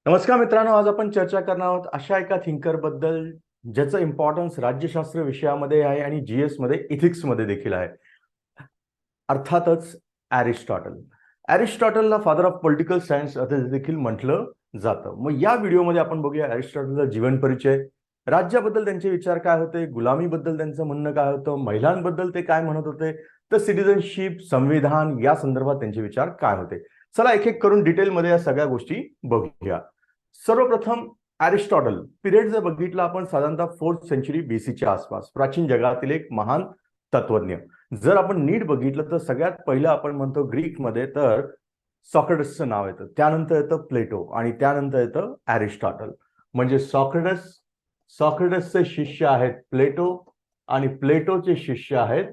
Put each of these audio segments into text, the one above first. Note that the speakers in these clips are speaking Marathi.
नमस्कार मित्रांनो, आज आपण चर्चा करणार आहोत अशा एका थिंकर बद्दल ज्याचं इम्पॉर्टन्स राज्यशास्त्र विषयामध्ये आहे आणि जीएस मध्ये इथिक्स मध्ये देखील आहे. अर्थातच एरिस्टॉटल. एरिस्टॉटलला फादर ऑफ पॉलिटिकल सायन्स असं देखील म्हटलं जातं. मग या व्हिडिओमध्ये आपण बघूया एरिस्टॉटलचा जीवन परिचय, राज्याबद्दल त्यांचे विचार काय होते, गुलामीबद्दल त्यांचं म्हणणं काय होतं, महिलांबद्दल ते काय म्हणत होते, तर सिटिझनशिप, संविधान या संदर्भात त्यांचे विचार काय होते. चला एक एक करून डिटेलमध्ये या सगळ्या गोष्टी बघूया. सर्वप्रथम एरिस्टॉटल पिरियड जर बघितला आपण साधारणतः 4th सेंचुरी बीसीच्या आसपास, प्राचीन जगातील एक महान तत्वज्ञ. जर आपण नीट बघितलं तर सगळ्यात पहिलं आपण म्हणतो ग्रीकमध्ये तर सॉक्रेटसचं नाव येतं, त्यानंतर येतं प्लेटो आणि त्यानंतर येतं एरिस्टॉटल. म्हणजे सॉक्रेटसचे शिष्य आहेत प्लेटो आणि प्लेटोचे शिष्य आहेत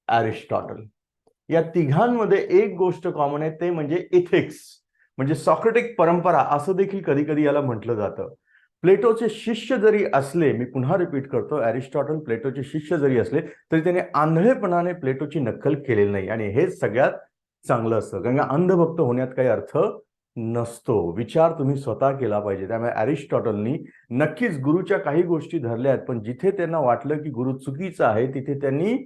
एरिस्टॉटल. या तिघांमध्ये एक गोष्ट कॉमन आहे, ते म्हणजे इथिक्स, म्हणजे सॉक्रेटिक परंपरा असं देखील कधी कधी याला म्हटलं जातं. प्लेटोचे शिष्य जरी असले, मी पुन्हा रिपीट करतो, एरिस्टॉटल प्लेटोचे शिष्य जरी असले तरी त्याने आंधळेपणाने प्लेटोची नक्कल केलेली नाही आणि हे सगळ्यात चांगलं असतं, कारण अंधभक्त होण्यात काही अर्थ नसतो. विचार तुम्ही स्वतः केला पाहिजे. त्यामुळे एरिस्टॉटलनी नक्कीच गुरुच्या काही गोष्टी धरल्या आहेत, पण जिथे त्यांना वाटलं की गुरु चुकीचा आहे तिथे त्यांनी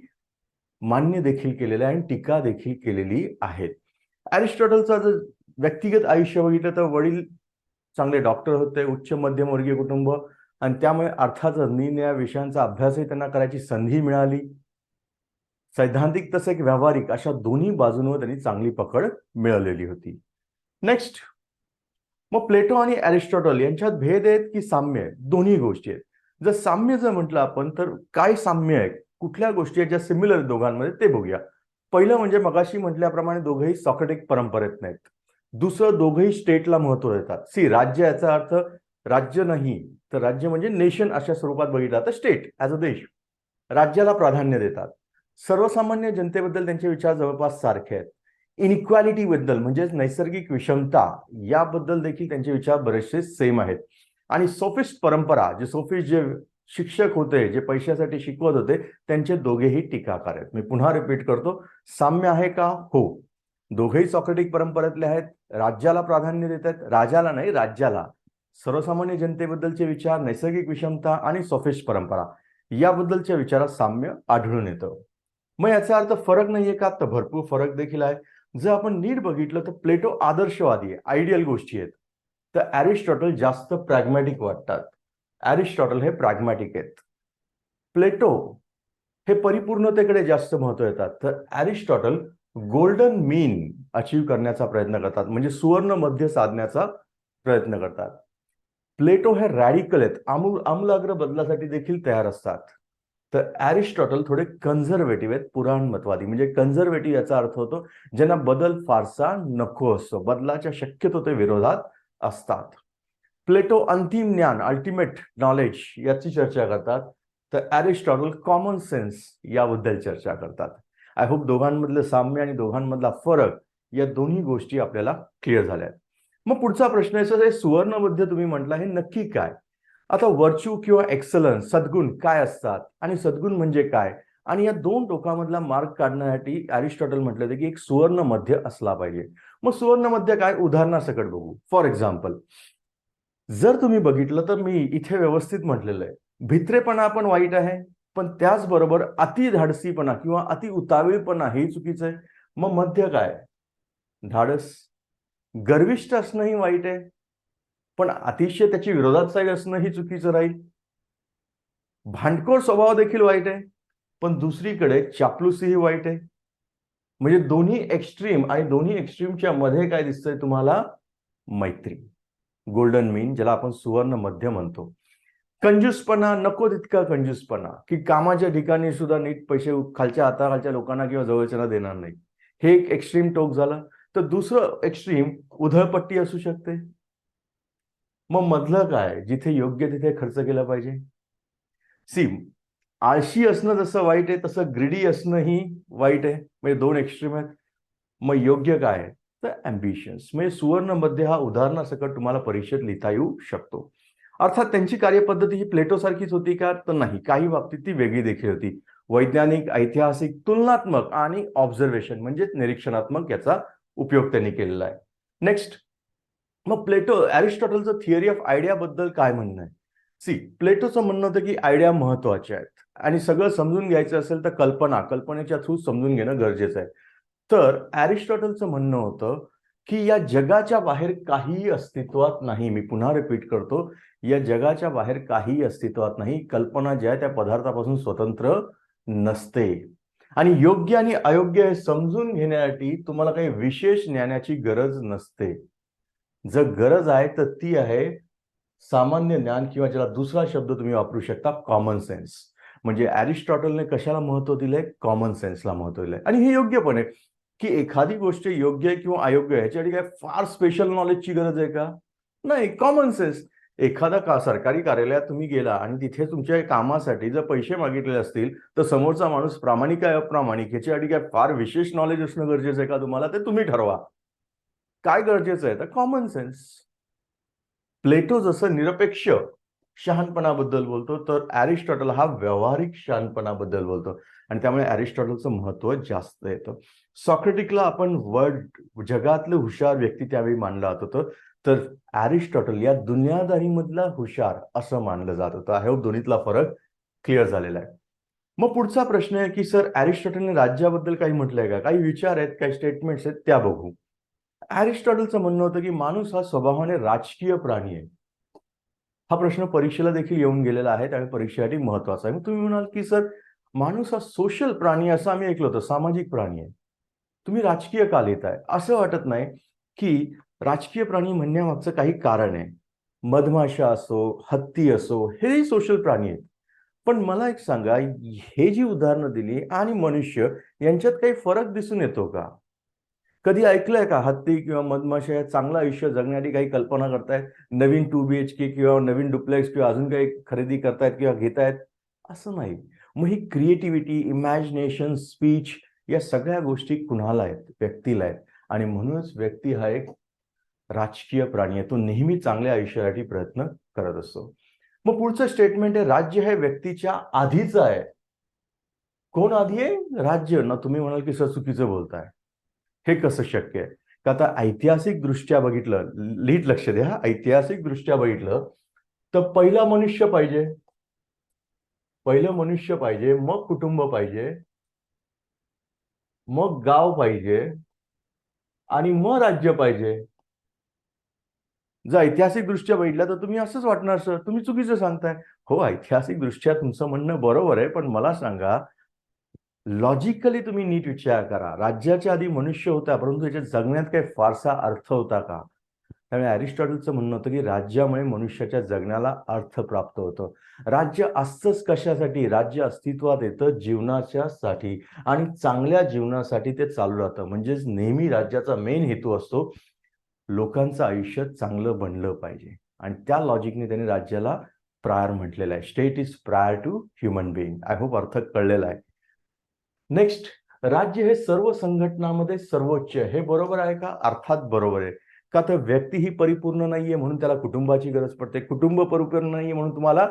मान्य देखील केलेलं आहे आणि टीका देखील केलेली आहे. एरिस्टॉटलचा जर व्यक्तिगत आयुष्य बघितलं तर वडील चांगले डॉक्टर होते, उच्च मध्यमवर्गीय कुटुंब, आणि त्यामुळे अर्थातच निरनिराळ्या विषयांचा अभ्यासही त्यांना करायची संधी मिळाली. सैद्धांतिक तसे व्यावहारिक अशा दोन्ही बाजूंवर त्यांनी चांगली पकड मिळवलेली होती. नेक्स्ट, मग प्लेटो आणि एरिस्टॉटल यांच्यात भेद आहेत की साम्य आहेत? दोन्ही गोष्टी आहेत. जर साम्य जर म्हटलं आपण तर काय साम्य आहे, कुठल्या गोष्टी आहेत ज्या सिमिलर दोघांमध्ये ते बघूया. पहिलं म्हणजे मगाशी म्हटल्याप्रमाणे दोघेही सॉक्रेटिक परंपरेत नाहीत. दुसरं, दोघेही स्टेटला महत्व देतात. राज्य याचा अर्थ राज्य नाही तर राज्य म्हणजे नेशन अशा स्वरूपात बघितला तर स्टेट ॲज अ देश, राज्याला प्राधान्य देतात. सर्वसामान्य जनतेबद्दल त्यांचे विचार जवळपास सारखे आहेत. इनइक्वालिटी बद्दल म्हणजेच नैसर्गिक विषमता याबद्दल देखील त्यांचे विचार बरेचसे सेम आहेत. आणि सोफिस्ट परंपरा, जे सोफिस्ट जे शिक्षक होते, जे पैशासाठी शिकवत होते, त्यांचे दोघेही टीकाकार आहेत. मी पुन्हा रिपीट करतो, साम्य आहे का? हो. दोघेही सॉक्रेटिक परंपरेतले आहेत, राज्याला प्राधान्य देत आहेत, राजाला नाही राज्याला. सर्वसामान्य जनतेबद्दलचे विचार, नैसर्गिक विषमता आणि सोफिस्ट परंपरा याबद्दलच्या विचारात साम्य आढळून येतं. मग याचा अर्थ फरक नाहीये का? तर भरपूर फरक देखील आहे. जर आपण नीट बघितलं तर प्लेटो आदर्शवादी आहे, आयडियल गोष्टी आहेत, तर एरिस्टॉटल जास्त प्रॅग्मॅटिक वाटतात. एरिस्टॉटल हे प्रॅग्मॅटिक आहेत. प्लेटो हे परिपूर्णतेकडे जास्त महत्व देतात, तर एरिस्टॉटल गोल्डन मीन अचीव करण्याचा प्रयत्न करतात, म्हणजे सुवर्ण मध्य साधण्याचा प्रयत्न करतात. प्लेटो हे रॅडिकल आहेत, आमूलाग्र बदलासाठी देखील तयार असतात. तर एरिस्टॉटल थोडे कन्झर्वेटिव्ह आहेत, पुराणमतवादी. म्हणजे कन्झर्वेटिव्ह याचा अर्थ होतो ज्यांना बदल फारसा नको असतो, बदलाच्या शक्यतो ते विरोधात असतात. प्लेटो अंतिम ज्ञान, अल्टिमेट नॉलेज याची चर्चा करतात, तर एरिस्टॉटल कॉमन सेन्स याबद्दल चर्चा करतात. आय होप दोघांमधलं साम्य आणि दोघांमधला फरक या दोन्ही गोष्टी आपल्याला क्लिअर झाल्या. मग पुढचा प्रश्न आहे, सुवर्ण मध्य तुम्ही म्हटला, हे नक्की काय? आता व्हर्च्यू किंवा एक्सलन्स, सद्गुण काय असतात आणि सद्गुण म्हणजे काय, आणि या दोन टोकामधला मार्ग काढण्यासाठी एरिस्टॉटल म्हटलं होतं की एक सुवर्ण मध्य असला पाहिजे. मग सुवर्ण मध्य काय? उदाहरणासकट बघू. फॉर एक्झाम्पल, जर तुम्ही बघितलं तर मी इथे व्यवस्थित म्हटलेलं आहे, भित्रेपणा पण वाईट आहे, पण त्याचबरोबर अति धाडसीपणा किंवा अति उतावीळपणा हे चुकीचं आहे. मग मध्य काय? धाडस. गर्विष्ठ असणंही वाईट आहे, पण अतिशय त्याची विरोधात साईड असणंही चुकीचं राहील. भांडखोर स्वभाव देखील वाईट आहे, पण दुसरीकडे चापलुसीही वाईट आहे. म्हणजे दोन्ही एक्स्ट्रीम, आणि दोन्ही एक्स्ट्रीमच्या मध्ये काय दिसतंय तुम्हाला? मैत्री, गोल्डन मीन, ज्याला आपण सुवर्ण मध्य म्हणतो. कंजूसपणा, नको तितका कंजूसपणा, की कामाच्या ठिकाणी सुद्धा नीट पैसे खालच्या हाताखालच्या लोकांना किंवा जवळच्याला देणार नाही, हे एक एक्स्ट्रीम टोक झालं. तर दुसरं एक्स्ट्रीम उधळपट्टी असू शकते. मग मधलं काय? जिथे योग्य तिथे खर्च केला पाहिजे. सी, आळशी असणं जसं वाईट आहे तसं ग्रीडी असणंही वाईट आहे, म्हणजे दोन एक्स्ट्रीम आहेत. मग योग्य काय आहे? तर अँबिशन्स. म्हणजे सुवर्ण मध्ये हा उदाहरणासकट तुम्हाला परीक्षेत लिहिता येऊ शकतो. अर्थात त्यांची कार्यपद्धती ही प्लेटो सारखीच होती का? तर नाही, काही बाबतीत ती वेगळी देखील होती. वैज्ञानिक, ऐतिहासिक, तुलनात्मक आणि ऑब्झर्वेशन म्हणजे निरीक्षणात्मक याचा उपयोग त्यांनी केलेला आहे. नेक्स्ट, मग प्लेटो अरिस्टॉटलचं थिअरी ऑफ आयडिया बद्दल काय म्हणणं आहे? सी, प्लेटोचं म्हणणं होतं की आयडिया महत्वाच्या आहेत आणि सगळं समजून घ्यायचं असेल तर कल्पनेच्या थ्रू समजून घेणं गरजेचं आहे. तर अरिस्टॉटलचं म्हणणं होतं की या जगाच्या बाहेर काहीही अस्तित्वात नाही. मी पुन्हा रिपीट करतो, या जगाच्या बाहेर काहीही अस्तित्वात नाही. कल्पना ज्या त्या पदार्थापासून स्वतंत्र नसते आणि योग्य आणि अयोग्य हे समजून घेण्यासाठी तुम्हाला काही विशेष ज्ञानाची गरज नसते. जर गरज आहे तर ती आहे सामान्य ज्ञान, किंवा ज्याला दुसरा शब्द तुम्ही वापरू शकता, कॉमन सेन्स. म्हणजे अरिस्टॉटलने कशाला महत्व दिलंय? कॉमन सेन्सला महत्व दिलंय. आणि हे योग्य पण आहे की एखादी गोष्ट योग्य आहे किंवा अयोग्य आहे ह्याच्यासाठी काय फार स्पेशल नॉलेजची गरज आहे का? नाही, कॉमन सेन्स. एखादा सरकारी कार्यालयात तुम्ही गेला आणि तिथे तुमच्या कामासाठी जर पैसे मागितले असतील तर समोरचा माणूस प्रामाणिक आहे अप्रामाणिक ह्याच्यासाठी काय फार विशेष नॉलेज असणं गरजेचं आहे का तुम्हाला? ते तुम्ही ठरवा. काय गरजेचं आहे तर कॉमन सेन्स. प्लेटो जसं निरपेक्ष शहाणपणाबद्दल बोलतो तर अरिस्टॉटल हा व्यावहारिक शहाणपणाबद्दल बोलतो आणि त्यामुळे अरिस्टॉटलचं महत्व जास्त येतं. सॉक्रेटिकला आपण जगातलं हुशार व्यक्ती त्यावेळी मानलं जात होतं, तर अरिस्टॉटल या दुनियादारीमधला हुशार असं मानलं जात होतं. आय होप दोन्हीतला फरक क्लिअर झालेला आहे. मग पुढचा प्रश्न आहे की सर अरिस्टॉटलने राज्याबद्दल काही म्हटलंय का? काही विचार आहेत, काही स्टेटमेंट्स आहेत, त्या बघू. अरिस्टॉटलचं म्हणणं होतं की माणूस हा स्वभावाने राजकीय प्राणी आहे. हा प्रश्न परीक्षेला देखील येऊन गेलेला आहे, त्यामुळे परीक्षेसाठी महत्वाचा आहे. मग तुम्ही म्हणाल की सर माणूस हा सोशल प्राणी असं आम्ही ऐकलं होतं, सामाजिक प्राणी आहे. तुम्ही राजकीय का लिहिताय? असं वाटत नाही की राजकीय प्राणी म्हणण्यामागचं काही कारण आहे. मधमाशा असो, हत्ती असो, हेही सोशल प्राणी आहेत. पण मला एक सांगा, हे जी उदाहरणं दिली आणि मनुष्य यांच्यात काही फरक दिसून येतो का? कधी ऐकलंय का हत्ती किंवा मधमाशा चांगलं आयुष्य जगण्याची काही कल्पना करतायत, नवीन 2BHK किंवा नवीन डुप्लेक्स किंवा अजून काही खरेदी करतायत किंवा घेतायत? असं नाही. मग ही क्रिएटिव्हिटी, इमॅजिनेशन, स्पीच या सगळ्या गोष्टी कुणाला आहेत? व्यक्तीला आहेत. आणि म्हणूनच व्यक्ती हा एक राजकीय प्राणी आहे. तो नेहमी चांगल्या आयुष्यासाठी प्रयत्न करत असतो. मग पुढचं स्टेटमेंट आहे, राज्य हे व्यक्तीच्या आधीचं आहे. कोण आधी आहे? राज्य. ना तुम्ही म्हणाल की सर चुकीचं बोलताय. हे कसं शक्य आहे? का आता ऐतिहासिक दृष्ट्या बघितलं, नीट लक्ष द्या, ऐतिहासिक दृष्ट्या बघितलं तर पहिला मनुष्य पाहिजे, पहिलं मनुष्य पाहिजे, मग कुटुंब पाहिजे, मग गाव पाहिजे आणि मग राज्य पाहिजे. जर ऐतिहासिक दृष्ट्या बघितलं तर तुम्ही असंच वाटणार सर तुम्ही चुकीचं सांगताय. हो, ऐतिहासिक दृष्ट्या तुमचं म्हणणं बरोबर आहे, पण मला सांगा, लॉजिकली तुम्ही नीट विचार करा. राज्याच्या आधी मनुष्य होता, परंतु त्याच्या जगण्यात काही फारसा अर्थ होता का? त्यामुळे अरिस्टॉटलचं म्हणणं होतं की राज्यामुळे मनुष्याच्या जगण्याला अर्थ प्राप्त होतो. राज्य असतंच कशासाठी? राज्य अस्तित्वात येतं जीवनाच्यासाठी आणि चांगल्या जीवनासाठी ते चालू राहतं. म्हणजेच नेहमी राज्याचा मेन हेतू असतो लोकांचं आयुष्य चांगलं बनलं पाहिजे आणि त्या लॉजिकने त्यांनी राज्याला प्रायर म्हटलेलं आहे. State is prior to human being. I hope अर्थ कळलेला आहे. नेक्स्ट, राज्य हे सर्व संघटनांमध्ये सर्वोच्च आहे. हे बरोबर आहे का? अर्थात बरोबर आहे. का तर व्यक्ती ही परिपूर्ण नाहीये म्हणून त्याला कुटुंबाची गरज पडते. कुटुंब परिपूर्ण नाहीये म्हणून तुम्हाला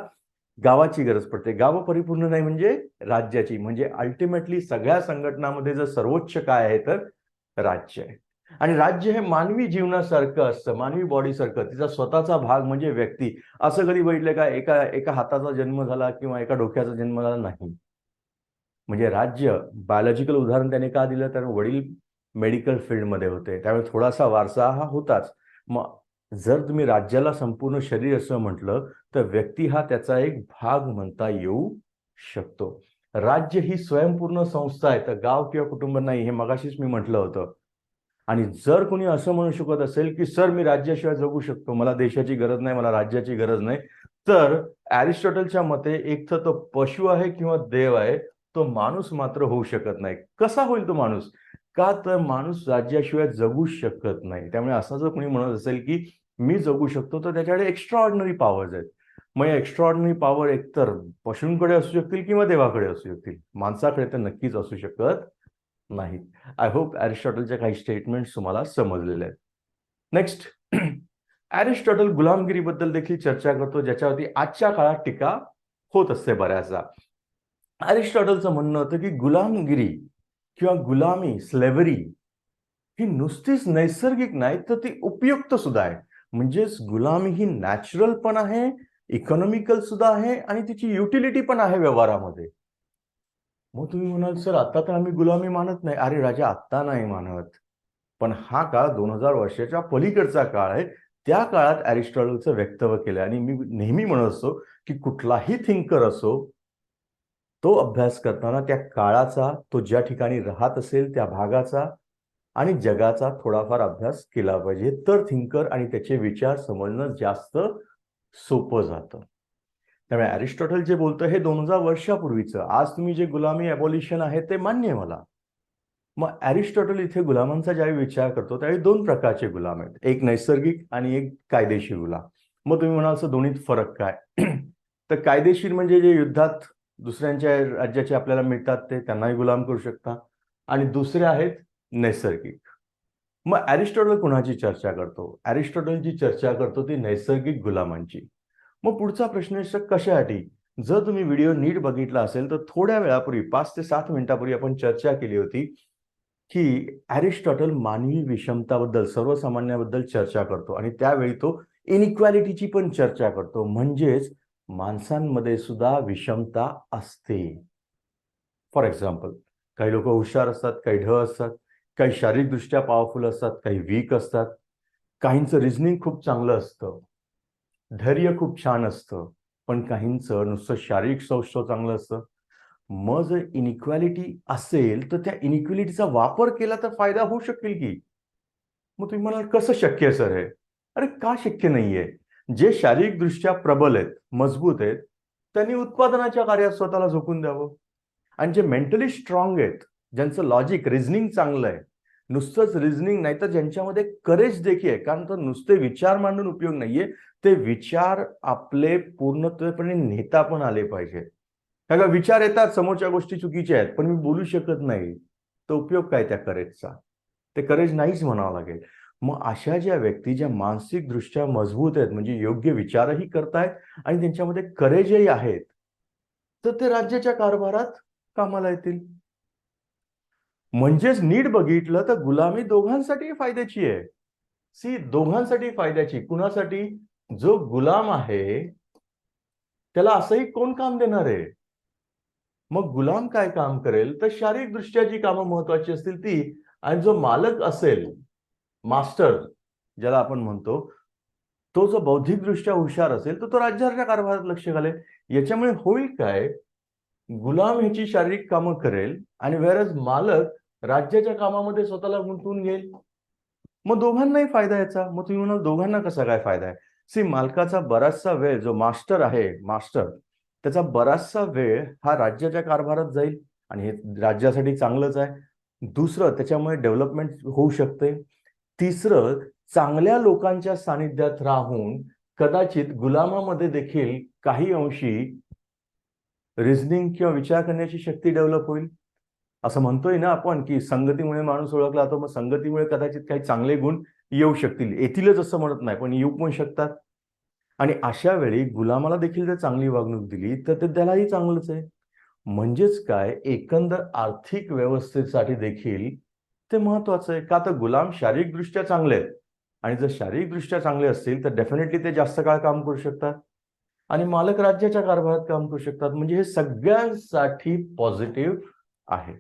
गावाची गरज पडते. गाव परिपूर्ण नाही म्हणजे राज्याची. म्हणजे अल्टिमेटली सगळ्या संघटनांमध्ये जर सर्वोच्च काय आहे तर राज्य आहे. आणि राज्य हे मानवी जीवनासारखं असतं, मानवी बॉडीसारखं. तिचा स्वतःचा भाग म्हणजे व्यक्ती. असं कधी बघितलं का एका हाताचा जन्म झाला किंवा एका डोक्याचा जन्म झाला? नाही. म्हणजे राज्य बायोलॉजिकल उदाहरण त्याने का दिलं? तर वडील मेडिकल फील्डमध्ये होते, त्यामुळे थोडासा वारसा हा होताच. मग जर तुम्ही राज्याला संपूर्ण शरीर असं म्हटलं तर व्यक्ती हा त्याचा एक भाग म्हणता येऊ शकतो. राज्य ही स्वयंपूर्ण संस्था आहे, तर गाव किंवा कुटुंब नाही. हे मगाशीच मी म्हटलं होतं. आणि जर कोणी असं म्हणू शकत असेल की सर मी राज्याशिवाय जगू शकतो, मला देशाची गरज नाही, मला राज्याची गरज नाही, तर अरिस्टॉटलच्या मते एक तर तो पशु आहे किंवा देव आहे, तो माणूस मात्र होऊ शकत नाही. कसा होईल तो माणूस? का तर माणूस राज्याशिवाय जगू शकत नाही. त्यामुळे असं जर कोणी म्हणत असेल की मी जगू शकतो तर त्याच्याकडे एक्स्ट्रा ऑर्डिनरी पॉवर्स आहेत. मग एक्स्ट्रा ऑर्डिनरी पॉवर एकतर पशूंकडे असू शकतील किंवा देवाकडे असू शकतील, माणसाकडे तर नक्कीच असू शकत नाहीत. आय होप अरिस्टॉटलच्या काही स्टेटमेंट्स तुम्हाला समजलेले आहेत. नेक्स्ट, अरिस्टॉटल गुलामगिरीबद्दल देखील चर्चा करतो, ज्याच्यावरती आजच्या काळात टीका होत असते बऱ्याचदा. अरिस्टॉटलचं म्हणणं होतं की गुलामगिरी किंवा गुलामी, स्लेव्हरी ही नुसतीच नैसर्गिक नाही तर ती उपयुक्त सुद्धा आहे. म्हणजेच गुलामी ही नॅचरल पण आहे, इकॉनॉमिकल सुद्धा आहे आणि तिची युटिलिटी पण आहे व्यवहारामध्ये. मग तुम्ही म्हणाल सर आता तर आम्ही गुलामी मानत नाही. अरे राजा, आत्ता नाही मानत, पण हा काळ 2000 वर्षाच्या पलीकडचा काळ आहे. त्या काळात अरिस्टॉटलचं वक्तव्य केलं. आणि मी नेहमी म्हणत असतो की कुठलाही थिंकर असो, तो अभ्यास करताना त्या काळाचा, तो ज्या ठिकाणी राहत असेल त्या भागाचा आणि जगाचा थोडाफार अभ्यास केला पाहिजे. तर थिंकर आणि त्याचे विचार समजणं जास्त सोपं जातं. त्यामुळे अरिस्टॉटल जे बोलतं हे 2000 वर्षापूर्वीचं. आज तुम्ही जे गुलामी अबॉलिशन आहे ते मान्य आहे मला. मग अरिस्टॉटल इथे गुलामांचा ज्यावेळी विचार करतो त्यावेळी दोन प्रकारचे गुलाम आहेत, एक नैसर्गिक आणि एक कायदेशीर गुलाम. मग तुम्ही म्हणाल असं दोन्हीत फरक काय? तर कायदेशीर म्हणजे जे युद्धात दुसऱ्यांच्या राज्याचे आपल्याला मिळतात ते, त्यांनाही गुलाम करू शकता. आणि दुसरे आहेत नैसर्गिक. मग अरिस्टॉटल कुणाची चर्चा करतो? अरिस्टॉटलची चर्चा करतो ती नैसर्गिक गुलामांची. मग पुढचा प्रश्न कशासाठी? जर तुम्ही व्हिडिओ नीट बघितला असेल तर थोड्या वेळापूर्वी 5 ते 7 मिनिटापूर्वी आपण चर्चा केली होती की अरिस्टॉटल मानवी विषमताबद्दल, सर्वसामान्याबद्दल चर्चा करतो आणि त्यावेळी तो इनइक्वालिटीची पण चर्चा करतो. म्हणजेच माणसांमध्ये सुद्धा विषमता असते. फॉर एक्झाम्पल, काही लोक हुशार असतात, काही ढ असतात, काही शारीरिकदृष्ट्या पॉवरफुल असतात, काही वीक असतात, काहींचं रिझनिंग खूप चांगलं असतं, धैर्य खूप छान असतं, पण काहींचं नुसतं शारीरिक सौष्ठव चांगलं असतं. मग जर इनइक्वालिटी असेल तर त्या इनइक्वालिटीचा वापर केला तर फायदा होऊ शकेल की. मग तुम्ही म्हणाल कसं शक्य आहे सर हे? अरे का शक्य नाहीये? जे शारीरिकदृष्ट्या प्रबल आहेत, मजबूत आहेत, त्यांनी उत्पादनाच्या कार्यात स्वतःला झोकून द्यावं. आणि जे मेंटली स्ट्रॉंग आहेत, ज्यांचं लॉजिक, रिझनिंग चांगलं आहे, नुसतंच रिझनिंग नाही तर ज्यांच्यामध्ये करेज देखील आहे, कारण तर नुसते विचार मांडून उपयोग नाहीये, ते विचार आपले पूर्णत्वपणे नेता पण आले पाहिजे. कारण विचार येतात समोरच्या गोष्टी चुकीच्या आहेत पण मी बोलू शकत नाही, तर उपयोग काय त्या करेजचा? ते करेज नाहीच म्हणावं लागेल. मग अशा ज्या व्यक्ती ज्या मानसिक दृष्ट्या मजबूत आहेत, म्हणजे योग्य विचारही करतायत आणि त्यांच्यामध्ये करेजही आहेत, तर ते राज्याच्या कारभारात कामाला येतील. म्हणजेच नीट बघितलं तर गुलामी दोघांसाठी फायद्याची आहे. सी, दोघांसाठी फायद्याची. कुणासाठी? जो गुलाम आहे त्याला असंही कोण काम देणार आहे? मग गुलाम काय काम करेल? तर शारीरिकदृष्ट्या जी कामं महत्वाची असतील ती. आणि जो मालक असेल, मास्टर ज्याला आपण म्हणतो, तो जो बौद्धिकदृष्ट्या हुशार असेल तर तो राज्याच्या कारभारात लक्ष घालेल. याच्यामुळे होईल काय? गुलाम ह्याची शारीरिक कामं करेल आणि वेरज मालक राज्याच्या कामामध्ये स्वतःला गुंतवून घेईल. मग दोघांनाही फायदा याचा. मग तुम्ही म्हणाल दोघांना कसा काय फायदा आहे? सी, मालकाचा बराचसा वेळ, जो मास्टर आहे, त्याचा बराचसा वेळ हा राज्याच्या कारभारात जाईल आणि हे राज्यासाठी चांगलंच आहे. दुसरं, त्याच्यामुळे डेव्हलपमेंट होऊ शकते. तिसरं, चांगल्या लोकांच्या सानिध्यात राहून कदाचित गुलामामध्ये देखील काही अंशी रिझनिंग किंवा विचार करण्याची शक्ती डेव्हलप होईल. असं म्हणतोय ना आपण की संगतीमुळे माणूस ओळखला जातो, मग संगतीमुळे कदाचित काही चांगले गुण येऊ शकतील. येतीलच असं म्हणत नाही, पण येऊ पण शकतात. आणि अशा वेळी गुलामाला देखील जर चांगली वागणूक दिली तर ते त्यालाही चांगलंच आहे. म्हणजेच काय, एकंदर आर्थिक व्यवस्थेसाठी देखील ते महत्वाचं आहे. का तर गुलाम शारीरिकदृष्ट्या चांगले आहेत आणि जर शारीरिकदृष्ट्या चांगले असतील तर डेफिनेटली ते जास्त काळ काम करू शकतात आणि मालक राज्याच्या कारभारात काम करू शकतात. म्हणजे हे सगळ्यांसाठी पॉझिटिव्ह आहे.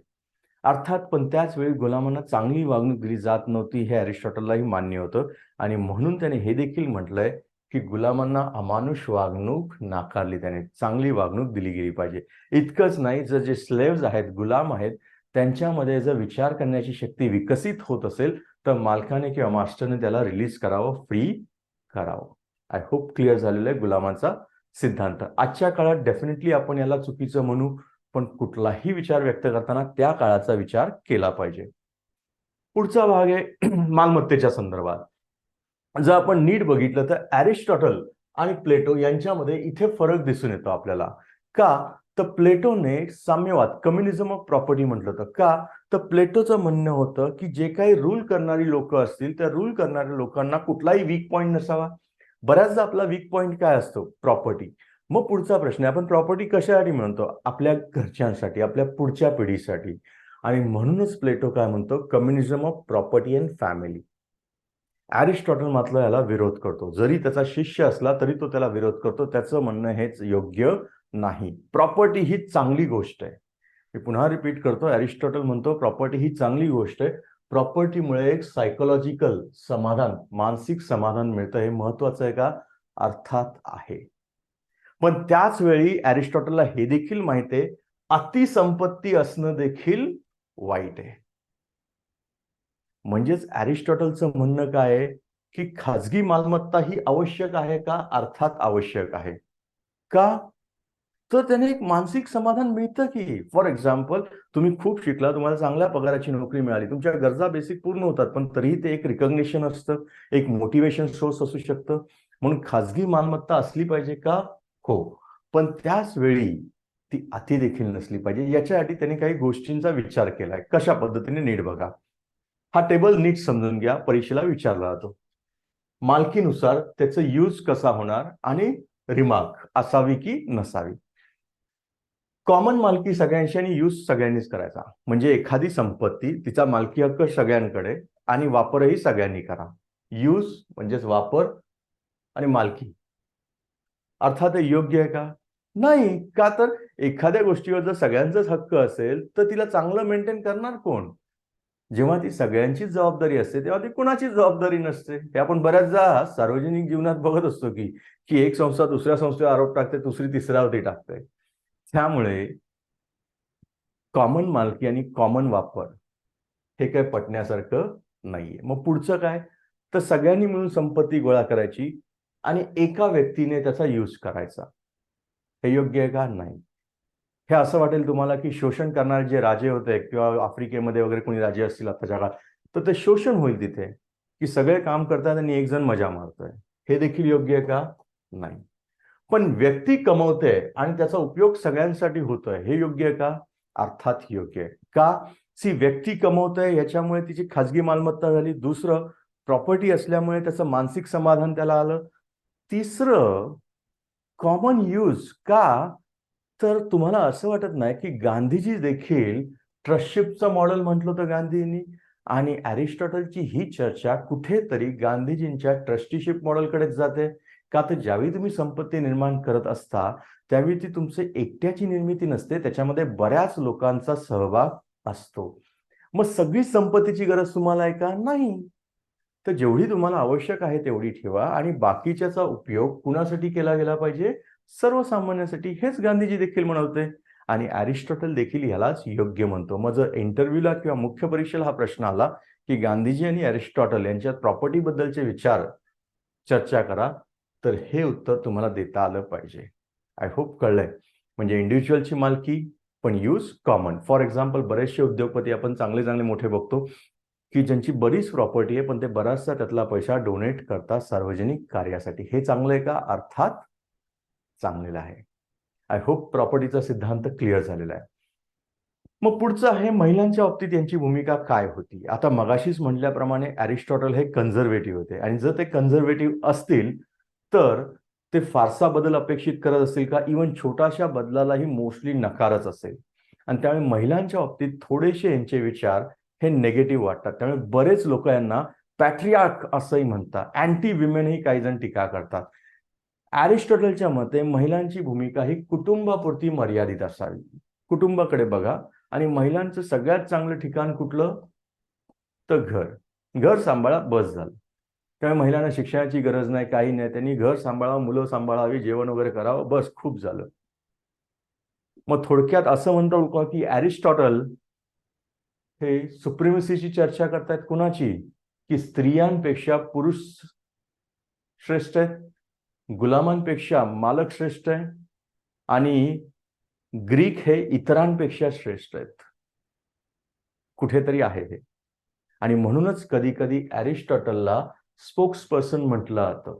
अर्थात पण त्याच वेळी गुलामांना चांगली वागणूक दिली जात नव्हती हे अरिस्टॉटललाही मान्य होतं आणि म्हणून त्याने हे देखील म्हटलंय की गुलामांना अमानुष वागणूक नाकारली, त्याने चांगली वागणूक दिली गेली पाहिजे. इतकंच नाही, जर जे स्लेव्ज आहेत, गुलाम आहेत, त्यांच्यामध्ये जर विचार करण्याची शक्ती विकसित होत असेल तर मालकाने किंवा मास्टरने त्याला रिलीज करावं, फ्री करावं. आय होप क्लिअर झालेलं आहे गुलामांचा सिद्धांत. आजच्या काळात डेफिनेटली आपण याला चुकीचं म्हणू, पण कुठलाही विचार व्यक्त करताना त्या काळाचा विचार केला पाहिजे. पुढचा भाग आहे मालमत्तेच्या संदर्भात. जर आपण नीट बघितलं तर अरिस्टॉटल आणि प्लेटो यांच्यामध्ये इथे फरक दिसून येतो आपल्याला. का? तर प्लेटोने साम्यवाद, कम्युनिझम ऑफ प्रॉपर्टी म्हटलं होतं. का? तर प्लेटोचं म्हणणं होतं की जे काही रूल करणारी लोक असतील त्या रूल करणाऱ्या लोकांना कुठलाही वीक पॉइंट नसावा. बऱ्याचदा आपला वीक पॉइंट काय असतो? प्रॉपर्टी. मग पुढचा प्रश्न आहे, आपण प्रॉपर्टी कशासाठी म्हणतो? आपल्या घरच्यांसाठी, आपल्या पुढच्या पिढीसाठी. आणि म्हणूनच प्लेटो काय म्हणतो? Communism of property and family. Aristotle मात्र याला विरोध करतो. जरी त्याचा शिष्य असला तरी तो त्याला विरोध करतो. त्याचं म्हणणं हेच योग्य नाही. प्रॉपर्टी ही चांगली गोष्ट आहे. मी पुन्हा रिपीट करतो, अरिस्टॉटल म्हणतो प्रॉपर्टी ही चांगली गोष्ट आहे. प्रॉपर्टीमुळे एक सायकोलॉजिकल समाधान, मानसिक समाधान मिळतं. हे महत्वाचं आहे का? अर्थात आहे. पण त्याच वेळी अरिस्टॉटलला हे देखील माहिती आहे, अतिसंपत्ती असणं देखील वाईट आहे. म्हणजेच अरिस्टॉटलचं म्हणणं काय आहे की खाजगी मालमत्ता ही आवश्यक आहे का? अर्थात आवश्यक आहे. का? तर त्याने एक मानसिक समाधान मिळतं की. फॉर एक्झाम्पल, तुम्ही खूप शिकला, तुम्हाला चांगल्या पगाराची नोकरी मिळाली, तुमच्या गरजा बेसिक पूर्ण होतात, पण तरीही ते एक रिकॉग्निशन असतं, एक मोटिवेशन सोर्स असू शकतं. म्हणून खाजगी मालमत्ता असली पाहिजे का? हो. पण त्याच वेळी ती अति देखील नसली पाहिजे. याच्यासाठी त्याने काही गोष्टींचा विचार केलाय. कशा पद्धतीने? नीट बघा. हा टेबल नीट समजून घ्या, परीक्षेला विचारला जातो. मालकीनुसार त्याचं यूज कसा होणार आणि रिमार्क असावी की नसावी. कॉमन मालकी सगळ्यांशी आणि यूज सगळ्यांनीच करायचा. म्हणजे एखादी संपत्ती, तिचा मालकी हक्क सगळ्यांकडे आणि वापरही सगळ्यांनी करा. यूज म्हणजेच वापर आणि मालकी. अर्थात हे योग्य आहे का? नाही. का? तर एखाद्या गोष्टीवर जर सगळ्यांचाच हक्क असेल तर तिला चांगलं मेंटेन करणार कोण? जेव्हा ती सगळ्यांचीच जबाबदारी असते तेव्हा ती कुणाचीच जबाबदारी नसते. हे आपण बऱ्याचदा सार्वजनिक जीवनात बघत असतो की की एक संस्था दुसऱ्या संस्थेवर आरोप टाकते, दुसरी तिसऱ्यावरती टाकते. त्यामुळे कॉमन मालकी आणि कॉमन वापर हे काही पटण्यासारखं नाहीये. मग पुढचं काय? तर सगळ्यांनी मिळून संपत्ती गोळा करायची आणि एका व्यक्तीने त्याचा यूज करायचा. हे योग्य आहे का? नाही. हे असं वाटेल तुम्हाला की शोषण करणारे जे राजे होते किंवा आफ्रिकेमध्ये वगैरे कोणी राजे असतील आताच्या काळात, तर ते शोषण होईल तिथे, की सगळे काम करतात आणि एक जण मजा मारतोय. हे देखील योग्य आहे का? नाही. पण व्यक्ती कमवते आणि त्याचा उपयोग सगळ्यांसाठी होतोय, हे योग्य आहे का? अर्थात योग्य आहे. का? व्यक्ती कमवतोय याच्यामुळे तिची खाजगी मालमत्ता झाली. दुसरं, प्रॉपर्टी असल्यामुळे त्याचं मानसिक समाधान त्याला आलं. तिसरं, कॉमन यूज. का? तर तुम्हाला असं वाटत नाही की गांधीजी देखील ट्रस्टशिपचं मॉडेल म्हटलं होतं गांधींनी, आणि अरिस्टॉटलची ही चर्चा कुठेतरी गांधीजींच्या ट्रस्टीशिप मॉडेलकडेच जाते. का? तर ज्यावेळी तुम्ही संपत्ती निर्माण करत असता त्यावेळी ती तुमची एकट्याची निर्मिती नसते, त्याच्यामध्ये बऱ्याच लोकांचा सहभाग असतो. मग सगळी संपत्तीची गरज तुम्हाला आहे का? नाही. तर जेवढी तुम्हाला आवश्यक आहे तेवढी ठेवा आणि बाकीच्याचा उपयोग कुणासाठी केला गेला पाहिजे? सर्वसामान्यांसाठी. हेच गांधीजी देखील म्हणवते आणि अरिस्टॉटल देखील यालाच योग्य म्हणतो. मग जर इंटरव्ह्यूला किंवा मुख्य परीक्षेला हा प्रश्न आला की गांधीजी आणि अरिस्टॉटल यांच्यात प्रॉपर्टी बद्दलचे विचार चर्चा करा, तर हे उत्तर तुम्हाला देता आलं पाहिजे. आय होप कळलंय. म्हणजे इंडिव्हिज्युअलची मालकी, पण यूज कॉमन. फॉर एक्झाम्पल, बरेचसे उद्योगपती आपण चांगले चांगले मोठे बघतो की ज्यांची बरीच प्रॉपर्टी आहे पण ते बराचसा त्यातला पैसा डोनेट करतात सार्वजनिक कार्यासाठी. हे चांगलं आहे का? अर्थात चांगलेलं आहे. आय होप प्रॉपर्टीचा सिद्धांत क्लिअर झालेला आहे. मग पुढचं आहे महिलांच्या बाबतीत यांची भूमिका काय होती. आता मगाशीच म्हटल्याप्रमाणे अरिस्टॉटल हे कन्झर्वेटिव्ह होते आणि जर ते कन्झर्वेटिव्ह असतील तर ते फारसा बदल अपेक्षित करत असतील का? इव्हन छोट्याशा बदलालाही मोस्टली नकारच असेल. आणि त्यामुळे महिलांच्या बाबतीत थोडेसे यांचे विचार हे नेगेटिव्ह वाटतात. त्यामुळे बरेच लोक यांना पॅट्रियार्क असंही म्हणतात. अँटी विमेन ही काही जण टीका करतात. अरिस्टॉटलच्या मते महिलांची भूमिका ही कुटुंबापुरती मर्यादित असावी. कुटुंबाकडे बघा आणि महिलांचं सगळ्यात चांगलं ठिकाण कुठलं? तर घर. घर सांभाळा, बस झालं. त्यामुळे महिलांना शिक्षणाची गरज नाही, काही नाही. त्यांनी घर सांभाळावं, मुलं सांभाळावी, जेवण वगैरे करावं, बस खूप झालं. मग थोडक्यात असं म्हणतो लोक की अरिस्टॉटल हे सुप्रिमसीची चर्चा करतायत. कुणाची? की स्त्रियांपेक्षा पुरुष श्रेष्ठ आहेत, गुलामांपेक्षा मालक श्रेष्ठ आहे आणि ग्रीक हे इतरांपेक्षा श्रेष्ठ आहेत. कुठेतरी आहे हे. आणि म्हणूनच कधी कधी अरिस्टॉटलला स्पोक्स पर्सन म्हटलं जातं.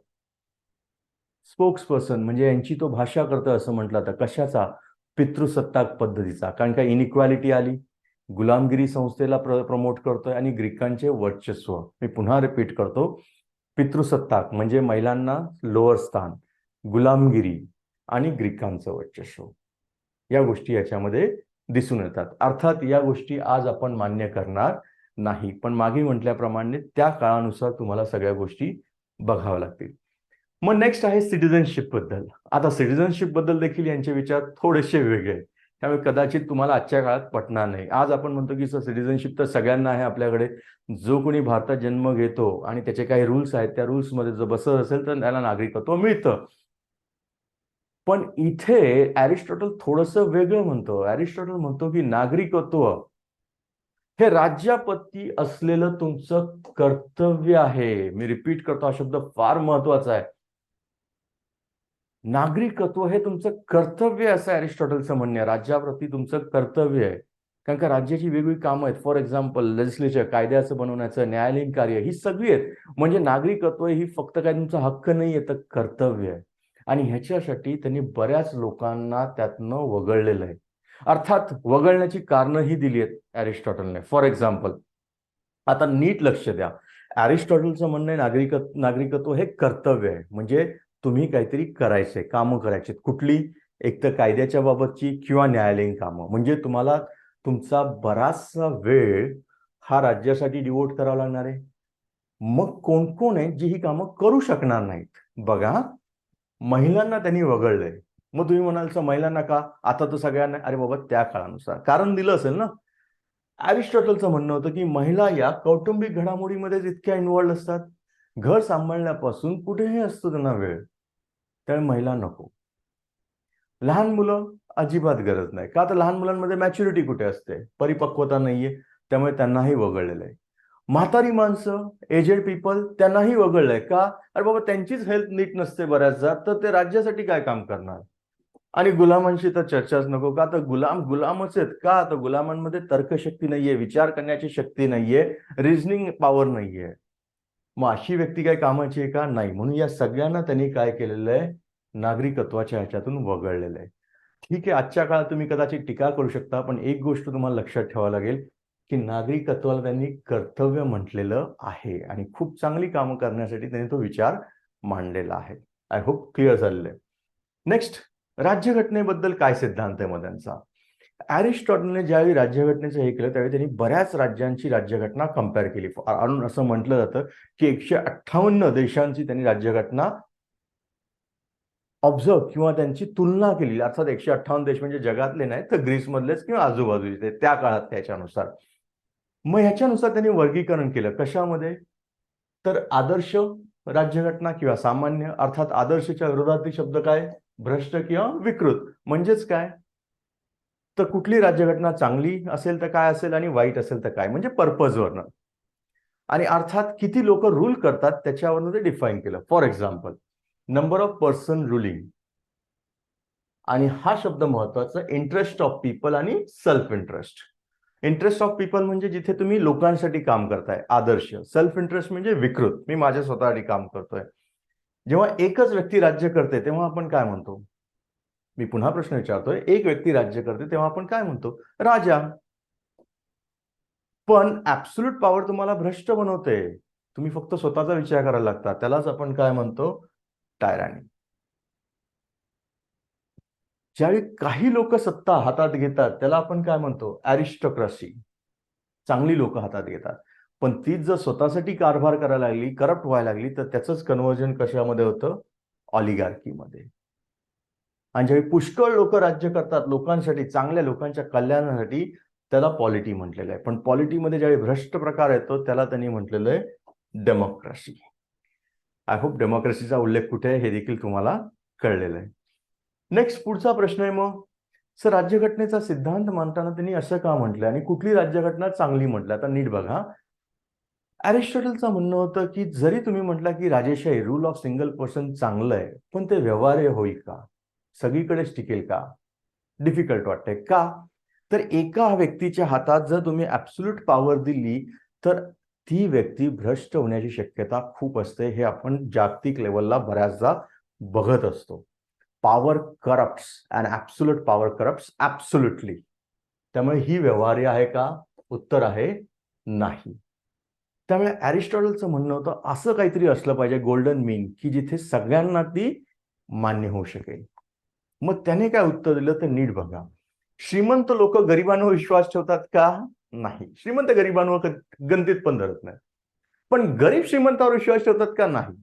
स्पोक्स पर्सन म्हणजे यांची तो भाषा करतो असं म्हटलं जातं. कशाचा? पितृसत्ताक पद्धतीचा. कारण का इनइक्वालिटी आली, गुलामगिरी संस्थेला प्रमोट करतोय आणि ग्रीकांचे वर्चस्व. मी पुन्हा रिपीट करतो, पितृसत्ताक म्हणजे महिलांना लोअर स्थान, गुलामगिरी आणि ग्रीकांचं वर्चस्व, या गोष्टी याच्यामध्ये दिसून येतात. अर्थात या गोष्टी आज आपण मान्य करणार नाही, पण मागे म्हटल्याप्रमाणे त्या काळानुसार तुम्हाला सगळ्या गोष्टी बघाव्या लागतील. मग नेक्स्ट आहे सिटिझनशिप बद्दल. आता सिटिझनशिप बद्दल देखील यांचे विचार थोडेसे वेगळे आहेत, त्यामुळे कदाचित तुम्हाला आजच्या काळात पटणार नाही. आज आपण म्हणतो की सिटिझनशिप तर सगळ्यांना आहे आपल्याकडे, जो कोणी भारतात जन्म घेतो आणि त्याचे काही रूल्स आहेत, त्या रूल्समध्ये जर बसत असेल तर त्याला नागरिकत्व मिळतं. पण इथे अरिस्टॉटल थोडंसं वेगळं म्हणतो. अरिस्टॉटल म्हणतो की नागरिकत्व हे राज्याप्रती असलेलं तुमचं कर्तव्य आहे. मी रिपीट करतो, हा शब्द फार महत्वाचा आहे. नागरिकत्व हे तुमचं कर्तव्य असं अरिस्टॉटलचं म्हणणं आहे. राज्याप्रती तुमचं कर्तव्य आहे, कारण का राज्याची वेगवेगळी कामं आहेत. फॉर एक्झाम्पल लेजिस्लेचर, कायद्याचं बनवण्याचं, न्यायालयीन कार्य, ही सगळी आहेत. म्हणजे नागरिकत्व ही फक्त काय तुमचा हक्क नाही आहे, तर कर्तव्य आहे. आणि ह्याच्यासाठी त्यांनी बऱ्याच लोकांना त्यातनं वगळलेलं आहे. अर्थात वगळण्याची कारणंही दिली आहेत अरिस्टॉटलने. फॉर एक्झाम्पल, आता नीट लक्ष द्या, अरिस्टॉटलचं म्हणणं आहे नागरिकत्व हे कर्तव्य आहे. म्हणजे तुम्ही काहीतरी करायचंय, कामं करायची. कुठली? एक तर कायद्याच्या बाबतची किंवा न्यायालयीन कामं. म्हणजे तुम्हाला तुमचा बराचसा वेळ हा राज्यासाठी डिवोट करावा लागणार आहे. मग कोण कोण आहे जी ही कामं करू शकणार नाहीत? बघा, महिलांना त्यांनी वगळलंय. मग तुम्ही म्हणाल सर महिलांना का? आता तर सगळ्यांना. अरे बाबा, त्या काळानुसार कारण दिलं असेल ना. अरिस्टॉटलचं म्हणणं होतं की महिला या कौटुंबिक घडामोडीमध्ये इतक्या इन्व्हॉल्ड असतात, घर सांभाळण्यापासून कुठेही असतो त्यांना वेळ, त्यामुळे महिला नको. लहान मुलं अजिबात गरज नाही. का? तर लहान मुलांमध्ये मॅच्युरिटी कुठे असते, परिपक्वता नाहीये, त्यामुळे त्यांनाही वगळलेलं आहे. म्हातारी माणसं, एजेड पीपल, त्यांनाही वगळलंय. का? अरे बाबा, त्यांचीच हेल्थ नीट नसते बऱ्याचदा, तर ते राज्यासाठी काय काम करणार? आणि गुलामांशी तर चर्चाच नको. का? तर गुलामच आहेत. का? तर गुलामांमध्ये तर्कशक्ती नाहीये, विचार करण्याची शक्ती नाहीये, रिझनिंग पॉवर नाहीये. मग अशी व्यक्ती काय कामाची आहे का? नाही. म्हणून या सगळ्यांना त्यांनी काय केलेलं आहे? नागरिकत्वाच्या ह्याच्यातून वगळलेलं आहे. ठीक आहे, आजच्या काळात तुम्ही कदाचित टीका करू शकता, पण एक गोष्ट तुम्हाला लक्षात ठेवावी लागेल की नागरिकत्वाला त्यांनी कर्तव्य म्हटलेलं आहे आणि खूप चांगली कामं करण्यासाठी त्यांनी तो विचार मांडलेला आहे. आय होप क्लिअर झालेलं आहे. नेक्स्ट, राज्यघटनेबद्दल काय सिद्धांत आहे मग त्यांचा? अरिस्टॉटलने ज्यावेळी राज्यघटनेचं हे केलं त्यावेळी त्यांनी बऱ्याच राज्यांची राज्यघटना कम्पेअर केली. आणि असं म्हटलं जातं की 158 देशांची त्यांनी राज्यघटना ऑब्झर्व किंवा त्यांची तुलना केली. अर्थात 158 देश म्हणजे जगातले नाही, तर ग्रीसमधलेच किंवा आजूबाजूचे त्या काळात त्याच्यानुसार. मग ह्याच्यानुसार त्यांनी वर्गीकरण केलं. कशामध्ये? तर आदर्श राज्यघटना किंवा सामान्य. अर्थात आदर्शच्या विरोधातील शब्द काय? भ्रष्ट किंवा विकृत. म्हणजेच काय? तर कुठली राज्यघटना चांगली असेल तर काय असेल आणि वाईट असेल तर काय, म्हणजे पर्पजवरनं. आणि अर्थात किती लोक रूल करतात त्याच्यावरनं ते डिफाईन केलं. For example, number of person ruling. आणि हा शब्द महत्वाचा, इंटरेस्ट ऑफ पीपल आणि self interest. Interest of people म्हणजे जिथे तुम्ही लोकांसाठी काम करताय, आदर्श. सेल्फ इंटरेस्ट म्हणजे विकृत, मी माझ्या स्वतःसाठी काम करतोय. जेव्हा एकच व्यक्ती राज्य करते तेव्हा आपण काय म्हणतो? मी पुन्हा प्रश्न विचारतोय, एक व्यक्ती राज्य करते तेव्हा आपण काय म्हणतो? राजा. पण ऍब्सोल्यूट पॉवर तुम्हाला भ्रष्ट बनवते. तुम्ही फक्त स्वतःचा विचार करायला लागता, त्यालाच आपण काय म्हणतो? टायरॅनी. ज्यावेळी काही लोक सत्ता हातात घेतात त्याला आपण काय म्हणतो? अरिस्टोक्रसी. चांगली लोक हातात घेतात. पण तीच जर स्वतःसाठी कारभार करायला लागली, करप्ट व्हायला लागली, तर त्याचंच कन्व्हर्जन कशामध्ये होतं? ऑलिगार्कीमध्ये. आणि ज्यावेळी पुष्कळ लोक राज्य करतात लोकांसाठी, चांगल्या लोकांच्या कल्याणासाठी, त्याला पॉलिटी म्हटलेलं आहे. पण पॉलिटीमध्ये ज्यावेळी भ्रष्ट प्रकार येतो त्याला त्यांनी म्हटलेलं आहे डेमोक्रेसी. आय होप डेमोक्रेसीचा उल्लेख कुठे आहे हे देखील तुम्हाला कळलेलं आहे. नेक्स्ट, पुढचा प्रश्न आहे मग, सर राज्यघटनेचा सिद्धांत मांडताना त्यांनी असं का म्हटलंय आणि कुठली राज्यघटना चांगली म्हटलं? आता नीट बघा, अरिस्टॉटलचं म्हणणं होतं की जरी तुम्ही म्हटलं की राजेशाही, रूल ऑफ सिंगल पर्सन चांगलं आहे, पण ते व्यवहार्य होईल का? सगळीकडेच टिकेल का? डिफिकल्ट वाटतंय. का? तर एका व्यक्तीच्या हातात जर तुम्ही ॲब्सोल्यूट पॉवर दिली तर ती व्यक्ती भ्रष्ट होण्याची शक्यता खूप असते. हे आपण जागतिक लेवलला बऱ्याचदा बघत असतो. Power corrupts and absolute power corrupts absolutely. त्यामुळे ही व्यवहार्य आहे का? उत्तर आहे नाही. त्यामुळे अरिस्टॉटलचं म्हणणं होतं असं काहीतरी असलं पाहिजे गोल्डन मीन, की जिथे सगळ्यांना ती मान्य होऊ शकेल. मग त्याने काय उत्तर दिलं तर नीट बघा. श्रीमंत लोक गरिबांवर विश्वास ठेवतात का? नाही. श्रीमंत गरिबांवर गणतीत पण धरत नाही. पण गरीब श्रीमंतावर विश्वास ठेवतात का? नाही.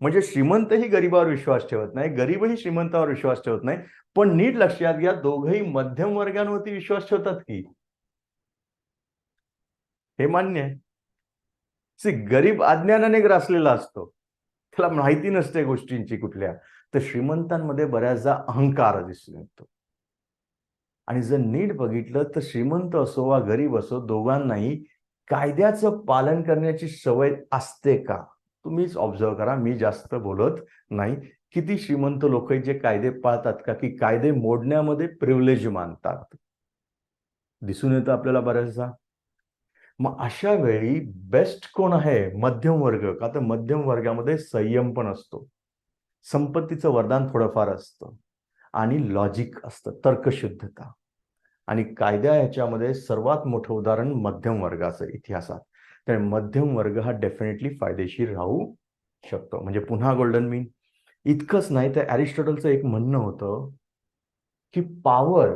म्हणजे श्रीमंतही गरीबावर विश्वास ठेवत नाही, गरीबही श्रीमंतावर विश्वास ठेवत नाही, पण नीट लक्षात घ्या, दोघंही मध्यम वर्गांवरती विश्वास ठेवतात की. हे मान्य आहे. गरीब अज्ञानाने ग्रासलेला असतो, त्याला माहिती नसते गोष्टींची कुठल्या. तर श्रीमंतांमध्ये बऱ्याचदा अहंकार दिसून येतो. आणि जर नीट बघितलं तर श्रीमंत असो वा गरीब असो, दोघांनाही कायद्याचं पालन करण्याची सवय असते का? तुम्हीच ऑब्झर्व करा, मी जास्त बोलत नाही. किती श्रीमंत लोक जे कायदे पाळतात का, की कायदे मोडण्यामध्ये प्रिव्हिलेज मानतात? दिसून येतं आपल्याला बऱ्याचदा. मग अशा वेळी बेस्ट कोण आहे? मध्यम वर्ग. का तर मध्यम वर्गामध्ये संयम पण असतो, संपत्तीचं वरदान थोडंफार असतं आणि लॉजिक असतं, तर्कशुद्धता. आणि कायद्या ह्याच्यामध्ये सर्वात मोठं उदाहरण मध्यम वर्गाचं इतिहासात. तर मध्यम वर्ग हा डेफिनेटली फायदेशीर राहू शकतो. म्हणजे पुन्हा गोल्डन मीन. इतकंच नाही तर अरिस्टॉटलचं एक म्हणणं होतं की पॉवर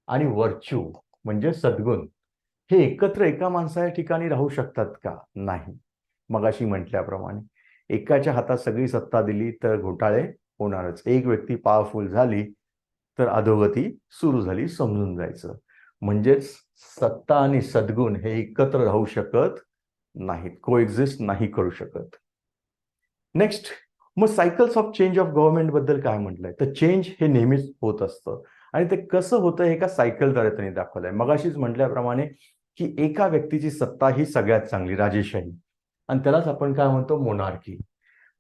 आणि व्हर्च्यू म्हणजे सद्गुण हे एकत्र एका माणसाच्या ठिकाणी राहू शकतात का? नाही. मगाशी म्हटल्याप्रमाणे एकाच्या हातात सगळी सत्ता दिली तर घोटाळे होणारच. एक व्यक्ती पॉवरफुल झाली तर अधोगती सुरू झाली, समजून जायचं. म्हणजेच सत्ता आणि सद्गुण हे एकत्र राहू शकत नाहीत, कोएक्झिस्ट नाही करू शकत. नेक्स्ट, मग cycles of change of government बद्दल काय म्हटलंय? तर चेंज हे नेहमीच होत असतं आणि ते कसं होतं हे एका सायकलद्वारे त्यांनी दाखवलंय. मगाशीच म्हटल्याप्रमाणे की एका व्यक्तीची सत्ता ही सगळ्यात चांगली, राजेशाही, आणि त्यालाच आपण काय म्हणतो? मोनार्की.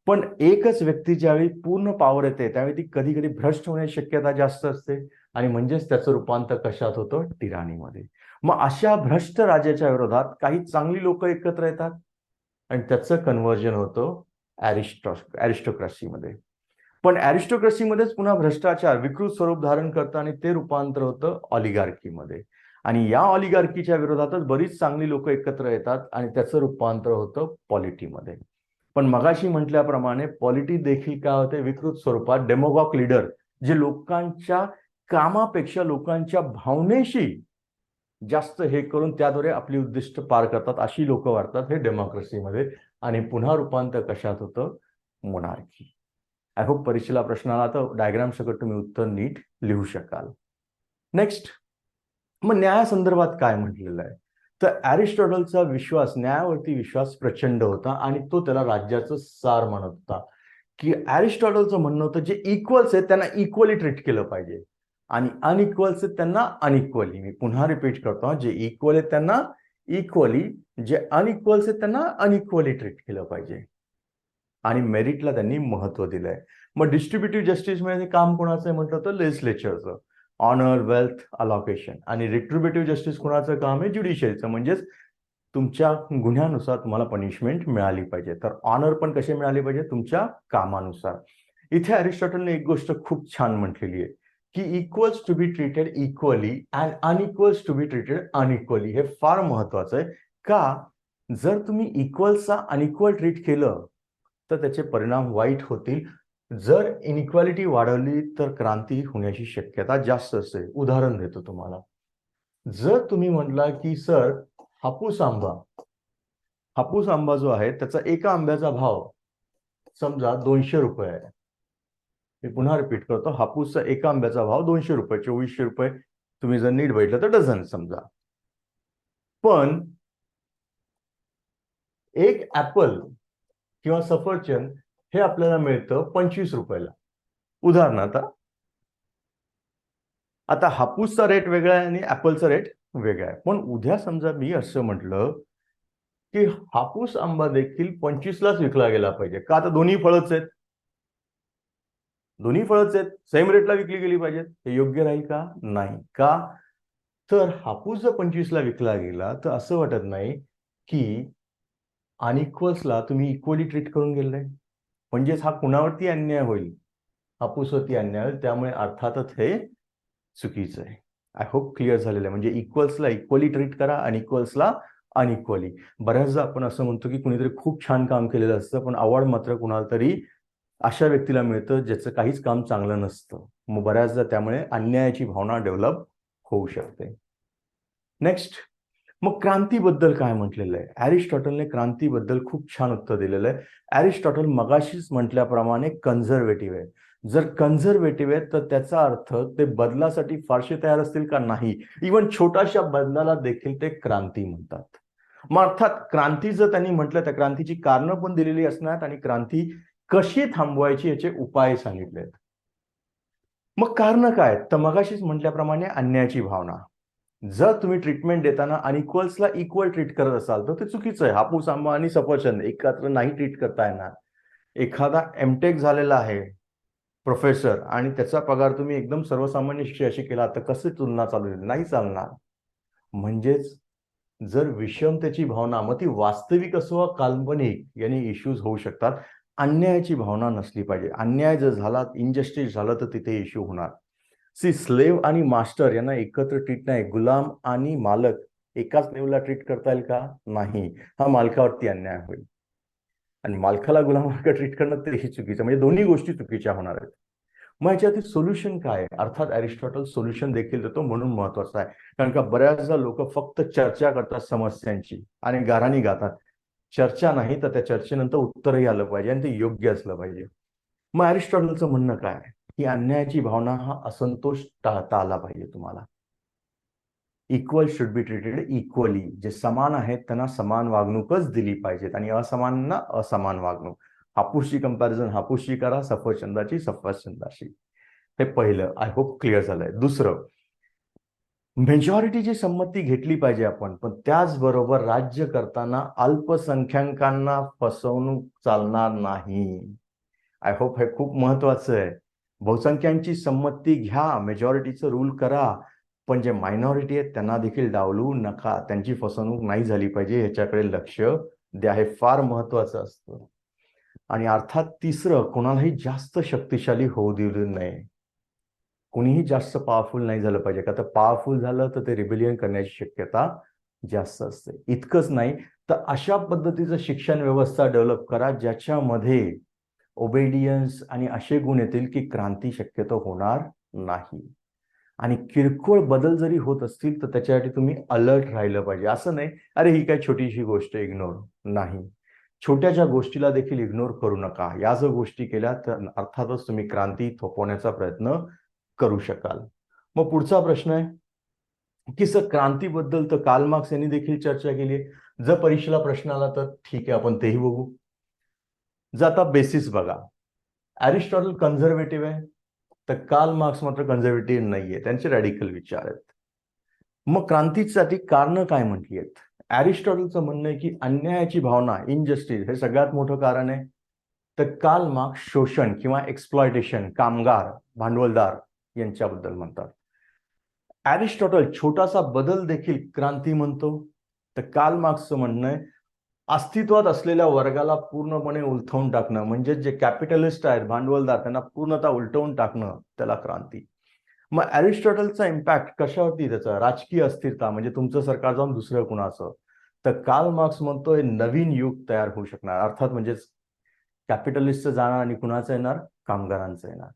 पण एकच व्यक्ती ज्यावेळी पूर्ण पॉवर येते त्यावेळी ती कधी कधी भ्रष्ट होण्याची शक्यता जास्त असते आणि म्हणजेच त्याचं रूपांतर कशात होतं? टिराणीमध्ये. मग अशा भ्रष्ट राजाच्या विरोधात काही चांगली लोक एकत्र येतात आणि त्याचं कन्व्हर्जन होतं ॲरिस्टोक्रसीमध्ये. पण ॲरिस्टोक्रसीमध्येच पुन्हा भ्रष्टाचार विकृत स्वरूप धारण करतं आणि ते रूपांतर होतं ऑलिगार्कीमध्ये. आणि या ऑलिगार्कीच्या विरोधातच बरीच चांगली लोक एकत्र येतात आणि त्याचं रूपांतर होतं पॉलिटीमध्ये. पण मगाशी म्हटल्याप्रमाणे पॉलिटी देखील काय होते? विकृत स्वरूपात डेमोगॉग लीडर, जे लोकांच्या कामापेक्षा लोकांच्या भावनेशी जास्त हे करून त्याद्वारे आपली उद्दिष्ट पार करतात, अशी लोक वाढतात हे डेमोक्रेसीमध्ये. आणि पुन्हा रूपांतर कशात होतं? मोनार्की. आय होप परीक्षेला प्रश्न आला तर डायग्राम सकट तुम्ही उत्तर नीट लिहू शकाल. नेक्स्ट, मग न्यायासंदर्भात काय म्हटलेलं आहे? तर ॲरिस्टॉटलचा विश्वास, न्यायावरती विश्वास प्रचंड होता आणि तो त्याला राज्याचं सार म्हणत होता. की ॲरिस्टॉटलचं म्हणणं होतं जे इक्वल्स आहेत त्यांना इक्वली ट्रीट केलं पाहिजे आणि अनइक्वल्स आहेत त्यांना अनइक्वली. मी पुन्हा रिपीट करतो, जे इक्वल आहेत त्यांना इक्वली, जे अनइक्वल्स आहेत त्यांना अनइक्वली ट्रीट केलं पाहिजे. आणि मेरिटला त्यांनी महत्व दिलंय. मग डिस्ट्रीब्युटिव्ह जस्टिस म्हणजे काम कोणाचं आहे म्हटलं तर लेजिस्लेचरचं, ऑनर, वेल्थ, अलोकेशन. आणि रिट्रिब्युटिव्ह जस्टिस कोणाचं काम आहे? ज्युडिशियरीचं. म्हणजेच तुमच्या गुन्ह्यानुसार तुम्हाला पनिशमेंट मिळाली पाहिजे. तर ऑनर पण कसे मिळाले पाहिजे? तुमच्या कामानुसार. इथे अरिस्टॉटलने एक गोष्ट खूप छान म्हटलेली आहे की equals to be treated equally and unequals to be treated unequally. हे फार महत्वाचं आहे. का? जर तुम्ही इक्वल्सचा अनइक्वल ट्रीट केलं तर त्याचे परिणाम वाईट होतील. जर इनइक्वालिटी वाढवली तर क्रांती होण्याची शक्यता जास्त असते. उदाहरण देतो तुम्हाला. जर तुम्ही म्हटला की सर हापूस आंबा जो आहे त्याचा एका आंब्याचा भाव समजा 200 रुपये आहे. मी पुन्हा रिपीट करतो, हापूसचा एका आंब्याचा भाव 200 रुपये, 2400 रुपये तुम्ही जर नीट बघितलं तर डझन समजा. पण एक ऍपल किंवा सफरचंद हे आपल्याला मिळतं 25 रुपयाला. उदाहरणार्थ, आता हापूसचा रेट वेगळा आहे आणि ऍपलचा रेट वेगळा आहे. पण उद्या समजा मी असं म्हटलं की हापूस आंबा देखील 25लाच विकला गेला पाहिजे. का? तर दोन्ही फळच आहेत, सेम रेटला विकली गेली पाहिजेत. हे योग्य राहील का? नाही. का? तर हापूस जर 25ला विकला गेला तर असं वाटत नाही की अनइक्वल्सला तुम्ही इक्वली ट्रीट करून गेलाय. म्हणजेच हा कुणावरती अन्याय होईल? हापूसवरती अन्याय होईल. त्यामुळे अर्थातच हे चुकीचं आहे. आय होप क्लिअर झालेलं आहे. म्हणजे इक्वल्सला इक्वली ट्रीट करा, अनइक्वल्सला अनइक्वली. बऱ्याचदा आपण असं म्हणतो की कुणीतरी खूप छान काम केलेलं असतं पण अवॉर्ड मात्र कुणाला तरी अशा व्यक्तीला मिळतं ज्याचं काहीच काम चांगलं नसतं. मग बऱ्याचदा त्यामुळे अन्यायाची भावना डेव्हलप होऊ शकते. नेक्स्ट, मग क्रांतीबद्दल काय म्हटलेलं आहे? अरिस्टॉटलने क्रांतीबद्दल खूप छान उत्तर दिलेलं आहे. अरिस्टॉटल मगाशीच म्हटल्याप्रमाणे कन्झर्वेटिव्ह आहे. जर कन्झर्वेटिव्ह आहे तर त्याचा अर्थ ते बदलासाठी फारसे तयार असतील का? नाही. इव्हन छोट्याशा बदलाला देखील ते क्रांती म्हणतात. मग अर्थात क्रांती जर त्यांनी म्हटलं तर क्रांतीची कारणं पण दिलेली असणार आणि क्रांती कशी थांबवायची याचे उपाय सांगितलेत. मग कारण काय? तर मगाशीच म्हटल्याप्रमाणे अन्यायाची भावना. जर तुम्ही ट्रीटमेंट देताना अनइक्वल्सला इक्वल ट्रीट करत असाल तर ते चुकीचं आहे. हापूस आंबा आणि सफरचंद एकत्र नाही ट्रीट करता येणार. एखादा एमटेक झालेला आहे प्रोफेसर आणि त्याचा पगार तुम्ही एकदम सर्वसामान्य शिक्षकाशी केला तर कसे तुलना चालू नाही चालणार. म्हणजेच जर विषमतेची भावना, मग ती वास्तविक असो काल्पनिक, याने इश्यूज होऊ शकतात. अन्यायाची भावना नसली पाहिजे. अन्याय जर झाला, इनजस्टिस झालं तर तिथे इश्यू होणार. स्लेव्ह आणि मास्टर यांना एकत्र ट्रीट नाही. गुलाम आणि मालक एकाच लेवलला ट्रीट करता येईल का? नाही. हा मालकावरती अन्याय होईल आणि मालकाला गुलामासारखं ट्रीट करणं तेही चुकीचं. म्हणजे दोन्ही गोष्टी चुकीच्या होणार आहेत. मग याच्यातील सोल्युशन काय आहे? अर्थात अरिस्टॉटल सोल्युशन देखील देतो, म्हणून महत्वाचं आहे. कारण का बऱ्याचदा लोक फक्त चर्चा करतात समस्यांची आणि गाराणी गातात. चर्चा नाही तर त्या चर्चेनंतर उत्तरही आलं पाहिजे आणि ते योग्य असलं पाहिजे. मग अरिस्टॉटलचं म्हणणं काय आहे की अन्यायाची भावना, हा असंतोष टाळता आला पाहिजे तुम्हाला. Equal should be treated equally. जे समान आहेत त्यांना समान वागणूकच दिली पाहिजेत आणि असमानांना असमान वागणूक. हापूसची कंपॅरिझन हापूसशी करा, सफरचंदाची सफरचंदाशी. हे पहिलं. आय होप क्लिअर झालंय. दुसरं, मेजॉरिटीची संमती घेतली पाहिजे आपण, पण त्याचबरोबर राज्य करताना अल्पसंख्याकांना फसवणूक चालणार नाही. आय होप हे खूप महत्वाचं आहे. बहुसंख्यांची संमती घ्या, मेजॉरिटीचं रूल करा, पण जे मायनॉरिटी आहेत त्यांना देखील डावलू नका. त्यांची फसवणूक नाही झाली पाहिजे, ह्याच्याकडे लक्ष द्या. हे फार महत्वाचं असतं. आणि अर्थात तिसरं, कोणालाही जास्त शक्तिशाली होऊ देऊ नये. कोणीही जास्त पॉवरफुल नाही झालं पाहिजे, का तर पॉवरफुल झालं तर ते रिबेलियन करण्याची शक्यता जास्त असते. इतकंच नाही तर अशा पद्धतीचं शिक्षण व्यवस्था डेव्हलप करा ज्याच्यामध्ये ओबेडियन्स आणि असे गुण येतील की क्रांती शक्यतो होणार नाही. आणि किरकोळ बदल जरी होत असतील तर त्याच्यासाठी तुम्ही अलर्ट राहिलं पाहिजे. असं नाही अरे ही काय छोटीशी गोष्ट, इग्नोर नाही. छोट्याशा गोष्टीला देखील इग्नोर करू नका. या जर गोष्टी केल्या तर अर्थातच तुम्ही क्रांती थोपवण्याचा प्रयत्न करू शकाल. मग पुढचा प्रश्न आहे की सर क्रांतीबद्दल तर कार्ल मार्क्स यांनी देखील चर्चा केली. जर परीक्षेला प्रश्न आला तर ठीक आहे, आपण तेही बघू. जर आता बेसिस बघा, अरिस्टॉटल कन्झर्वेटिव्ह आहे तर कार्ल मार्क्स मात्र कन्झर्वेटिव्ह नाहीये, त्यांचे रॅडिकल विचार आहेत. मग क्रांतीसाठी कारण काय म्हटली आहेत? अरिस्टॉटलचं म्हणणं आहे की अन्यायाची भावना, इनजस्टिस हे सगळ्यात मोठं कारण आहे. तर कार्ल मार्क्स शोषण किंवा एक्सप्लॉयटेशन, कामगार, भांडवलदार यांच्याबद्दल म्हणतात. अरिस्टॉटल छोटासा बदल देखील क्रांती म्हणतो. तर कार्ल मार्क्सचं म्हणणं आहे अस्तित्वात असलेल्या वर्गाला पूर्णपणे उलथवून टाकणं, म्हणजे जे कॅपिटलिस्ट आहेत, भांडवलदार, त्यांना पूर्णतः उलटवून टाकणं, त्याला क्रांती. मग अरिस्टॉटलचा इम्पॅक्ट कशावरती? त्याचा राजकीय अस्थिरता, म्हणजे तुमचं सरकार जाऊन दुसरं कुणाचं. तर कार्ल मार्क्स म्हणतोय नवीन युग तयार होऊ शकणार. अर्थात म्हणजेच कॅपिटलिस्टचं जाणार आणि कुणाचं येणार? कामगारांचं येणार.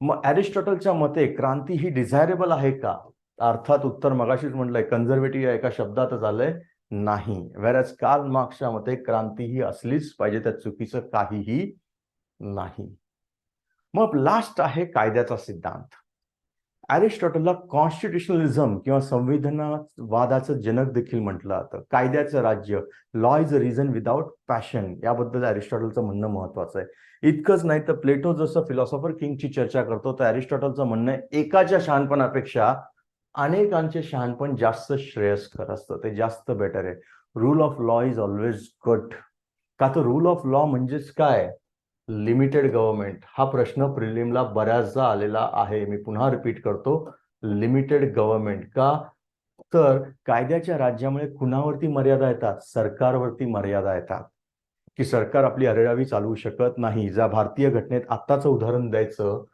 मग अरिस्टॉटलच्या मते क्रांती ही डिझायरेबल आहे का? अर्थात उत्तर मगाशीच म्हटलंय, कन्झर्वेटिव्ह एका शब्दातच आलंय, नाही. व्हेअरएज कार्ल मार्क्सच्या मते क्रांती ही असलीच पाहिजे, त्यात चुकीचं काहीही नाही. मग लास्ट आहे कायद्याचा सिद्धांत. अरिस्टॉटलला कॉन्स्टिट्युशनलिझम किंवा संविधानवादाचं जनक देखील म्हटलं जातं. कायद्याचं राज्य, law is a reason without passion, याबद्दल अरिस्टॉटलचं म्हणणं महत्वाचं आहे. इतकंच नाही तर प्लेटो जसं फिलॉसॉफर किंगची चर्चा करतो तर अरिस्टॉटलचं म्हणणं आहे एकाच्या शहाणपणापेक्षा अनेकांचे शहाणपण जास्त श्रेयस्कर असतं, ते जास्त बेटर आहे. Rule of law is always good. का तर रूल ऑफ लॉ म्हणजेच काय? Limited government. हा प्रश्न प्रिलिमला बऱ्याचदा आलेला आहे. मी पुन्हा रिपीट करतो, लिमिटेड गव्हर्नमेंट. का तर कायद्याच्या राज्यामुळे कुणावरती मर्यादा येतात? सरकारवरती मर्यादा येतात, की सरकार आपली अरेरावी चालवू शकत नाही. ज्या भारतीय घटनेत आत्ताचं उदाहरण द्यायचं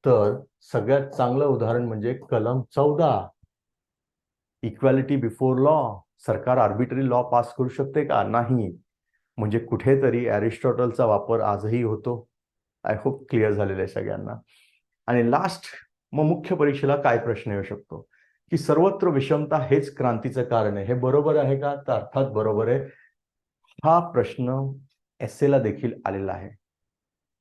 तर सगळ्यात चांगलं उदाहरण म्हणजे कलम 14, इक्वॅलिटी बिफोर लॉ. सरकार आर्बिटरी लॉ पास करू शकते का? नाही. म्हणजे कुठेतरी अरिस्टॉटलचा वापर आजही होतो. आय होप क्लिअर झालेलं आहे सगळ्यांना. आणि लास्ट, मग मुख्य परीक्षेला काय प्रश्न येऊ शकतो की सर्वत्र विषमता हेच क्रांतीचं कारण आहे. हे बरोबर आहे का? तर अर्थात बरोबर आहे. हा प्रश्न एस्सेला देखील आलेला आहे.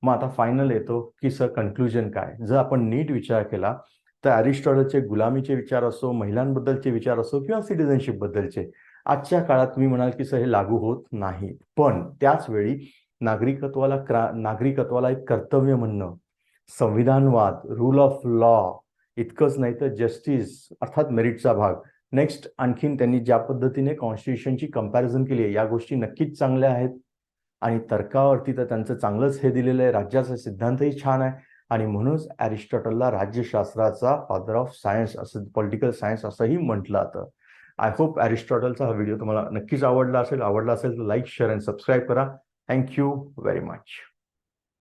मग आता फायनल येतो की सर कन्क्लुजन काय? जर आपण नीट विचार केला तर अरिस्टॉटलचे गुलामीचे विचार असो, महिलांबद्दलचे विचार असो किंवा सिटिझनशिप बद्दलचे आजच्या काळात तुम्ही म्हणाल की सर हे लागू होत नाही. पण त्याच वेळी नागरिकत्वाला एक कर्तव्य म्हणणं, संविधानवाद, रूल ऑफ लॉ, इतकंच नाही तर जस्टिस अर्थात मेरिटचा भाग. नेक्स्ट आणखीन त्यांनी ज्या पद्धतीने कॉन्स्टिट्यूशनची कंपॅरिझन केली आहे या गोष्टी नक्कीच चांगल्या आहेत. आणि तर्कावरती तर त्यांचं चांगलंच हे दिलेलं आहे. राज्याचा सिद्धांतही छान आहे आणि म्हणूनच अरिस्टॉटलला राज्यशास्त्राचा फादर ऑफ सायन्स असं, पॉलिटिकल सायन्स असंही म्हटलं जातं. आय होप अरिस्टॉटलचा हा व्हिडिओ तुम्हाला नक्कीच आवडला असेल तर लाईक, शेअर अँड सबस्क्राईब करा. Thank you very much.